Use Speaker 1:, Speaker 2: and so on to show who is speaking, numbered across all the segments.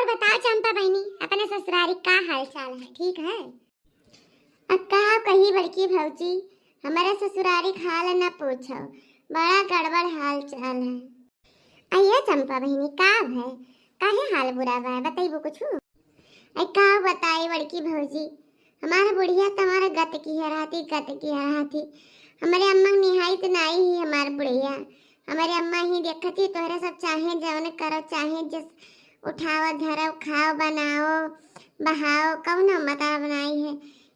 Speaker 1: बताओ चंपा बहनी, अपने ससुरारी का हाल चाल है? ठीक है? अब कहा कही बड़की भौजी, हमारे ससुरारी हाल न पूछो, बड़ा गड़बड़ हाल चाल है। अये चंपा बहनी का है? काहे हाल बुरा बा? बताइबो कुछ? अरे का बताई बड़की भौजी, हमारा बुढ़िया तुम्हारा गत की है रहती। हमारे अम्मा निहाई तो नहीं ही हमारे बुढ़िया। हमारे अम्मा ही देखती तोहरा सब चाहे जौन करो, चाहे जिस उठाओ धरो खाओ बनाओ बहाओ कौन मता बनाई है।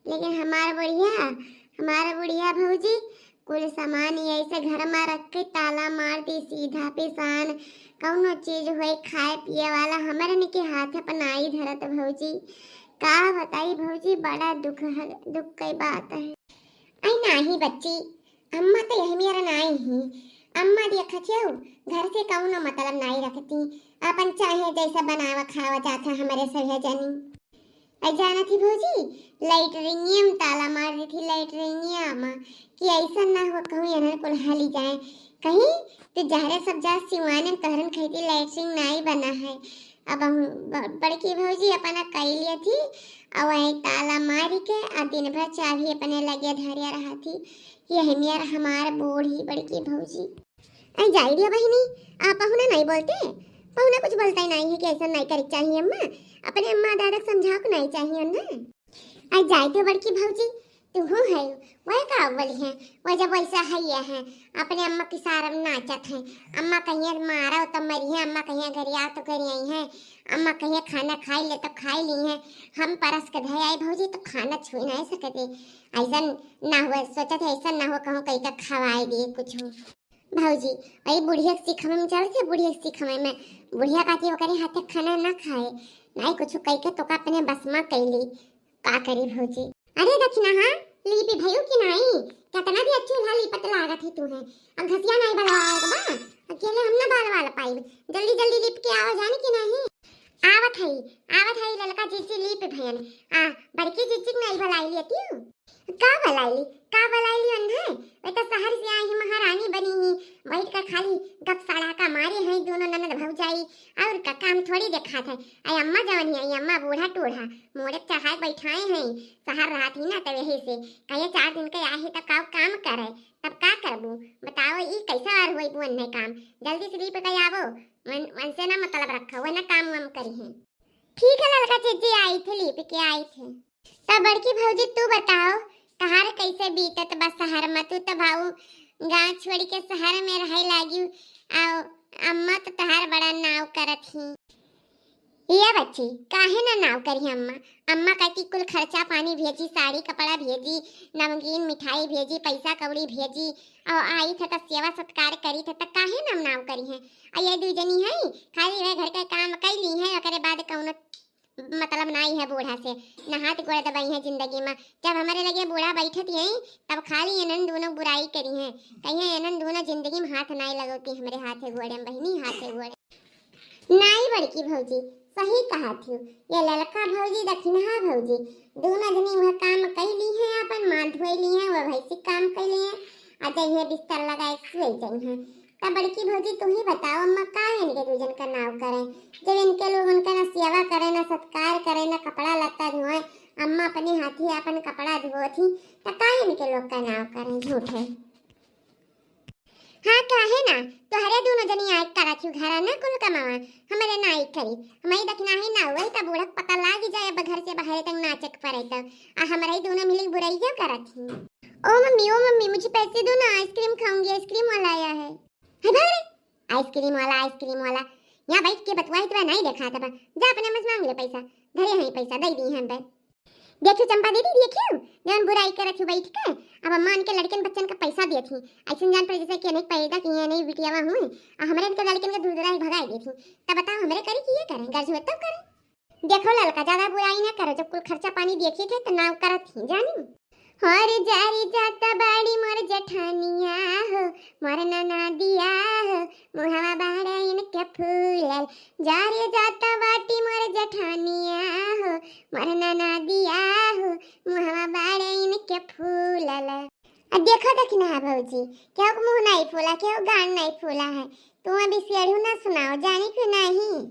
Speaker 1: लेकिन हमारा बुढ़िया भौजी कुल सामान ऐसे घर में रख के ताला मार दी, सीधा पिसान कौनो चीज होए खाए पिए वाला हमारे के हाथ अपनाई धरत भौजी। का बताई भौजी, बड़ा दुख की बात है। आई नाही बच्ची, अम्मा तो यही मेरा नहीं ही। अम्मा देखा छो घर से कौनो मतलब नहीं रखती, अपन चाहे जैसा बनावा खावा जाता हमारे सभे जनी। जाना थी भौजी, लाइटरिंगियम ताला मार दी थी लाइटरिंगियम कि ऐसा ना हो कहूँ यहाँ को हाली जाए कहीं तो जहरे सब जा सिवाने कहरन खेती लाइटरिंग नहीं बना है। अब हम बड़की भौजी अपना कर लिया थी और वही ताला मारी के आ दिन भर चाबी अपने लगे धरिया रहा थी। यही मेरा हमारा बूढ़ी बड़की भौजी। आई जाई दिया बहनी, आप पहुना नहीं बोलते? पहुना कुछ बोलता ही नहीं है कि ऐसा नहीं करे चाहिए अम्मा, अपने अम्मा दादा को समझाओ को नहीं चाहिए ना। आई जाई दिया बड़की भौजी, तू हूँ है वही का बोली है वह जब वैसा है ये है अपने अम्मा की सारा नाचत है। अम्मा कहीं मारा तो मरी है, अम्मा कहीं गरिया तो करी आई है, अम्मा कहीं खाना खाई ले तो खाई ली है। हम परस के धय आई भौजी तो खाना छू नहीं सकते। ऐसा ना हुआ सोचा था, ऐसा ना हो कहूँ कहीं का खवाई दिए कुछ हो भौजी। वही बुढ़िया सीखमे में चल थे, बुढ़िया सीखमे में बुढ़िया काती ओकरे हाथे खाना ना खाए नहीं कुछ कह के तो का अपने बस में कैली का करी भौजी। अरे दक्षिणा हाँ लीपी भयो कि नहीं, कितना भी अच्छी ला लीपत लागत ही तू है। अब घसिया नहीं बलवाएगा बा, अकेले हम ना बाल पाई, जल्दी जल्दी लीप के आओ जाने कि नहीं। आवत है ललका जीजी लीप भयन आ बड़की जीजी नहीं भलाई लेती हूँ। का भलाई अन्हा वे तो शहर से आई महारानी बनी ही, बैठ कर खाली गप सड़ा का मारे हैं दोनों ननद भौजाई और का काम थोड़ी देखा था। आई अम्मा जवन ही अम्मा बूढ़ा टूढ़ा मोड़े चढ़ाए बैठाए हैं, शहर रहा थी ना तब यही से कहे 4 दिन के आहे तब का काम करे तब का करबू बताओ। ई कैसा बार हुई बुन नहीं काम, जल्दी से रीप के आवो मन से ना मतलब रखो वरना काम वाम करी है। ठीक है लड़का चीजी आई थे लीप के आई थे। तब बड़की भौजी तू बताओ तहार कैसे बीतत बस शहर में? तू तो भाऊ गांव छोड़ के शहर में रहे लागी आओ, अम्मा तो तहार बड़ा नाव करत ही। ये बच्ची काहे ना नाव करी अम्मा? अम्मा कहती कुल खर्चा पानी भेजी, साड़ी कपड़ा भेजी, नमकीन मिठाई भेजी, पैसा कौड़ी भेजी और आई थे तो सेवा सत्कार करी थे तो काहे ना नाव करी है। और ये दू जनी है खाली वे घर के काम कर ली है, ओकरे बाद कौनो मतलब नहीं है बूढ़ा से नहात गोड़ दबाई है जिंदगी में। जब हमारे लगे बूढ़ा बैठत है तब खाली एनन दोनों बुराई करी है, कहीं एनन दोनों जिंदगी में हाथ नहीं लगोती हमारे हाथे गोड़े में बहनी हाथे गोड़े नहीं। बड़की भौजी सही कहा थी, ये ललका भौजी दक्षिणा भौजी दोनों जनी वह काम कर ली है, अपन मां धोई ली है, वह भैंसी काम कर ली है, अजय ये बिस्तर लगाए सोई गई है। तब बड़की भौजी तू ही बताओ अम्मा का इनके दूजन का नाव करें, जब इनके लोग उनका ना सेवा करे ना सत्कार करे ना कपड़ा लत्ता धोए, अम्मा अपने हाथी अपन कपड़ा धो थी तो का इनके लोग का नाव करें झूठे। हाँ काहे ना तोहरे दोनों जनी आए करा क्यों घरा ना कुल कमावा हमारे नाई करी हमारी दखना ही ना हुई तब बूढ़ा पता लाग जाए अब घर से बाहर तक नाचक पड़े तब आ हमारे दोनों मिली बुराइयां करत ही। ओ मम्मी मुझे पैसे दो ना, आइसक्रीम खाऊंगी, आइसक्रीम वाला आया है। आइसक्रीम वाला यहाँ बैठ के बतवाई तो नहीं देखा था, जा अपने मत मांग ले पैसा, धरे हैं पैसा दे दी हैं। देखियो चंपा दीदी देखियो जौन बुराई करत थी बैठ के, अब अम्मा उनके लड़कन बच्चन का पैसा दी थी ऐसे जान पर जैसे कि नहीं पैदा किए नहीं बिटियावा हुए और हमारे इनके लड़कन के दूर भगाई दी थी। तब बताओ हमारे करी किए करें गर्ज हुए तब करें। देखो लड़का ज्यादा बुराई ना करो, जब कुल खर्चा पानी देखी थे तो नाव करत थी जानी। हर जारी जाता बाड़ी मोर जठानिया हो मोर नना दिया हो मुहावा बाड़ा इनके फूलल, जारी जाता बाटी मोर जठानिया हो मोर नना दिया हो मुहावा बाड़ा इनके फूलल। अब देखो दक्षिणा भौजी क्यों मुंह नहीं फूला, क्यों गान नहीं फूला है, तुम अभी शेरू ना सुनाओ जानी क्यों नहीं।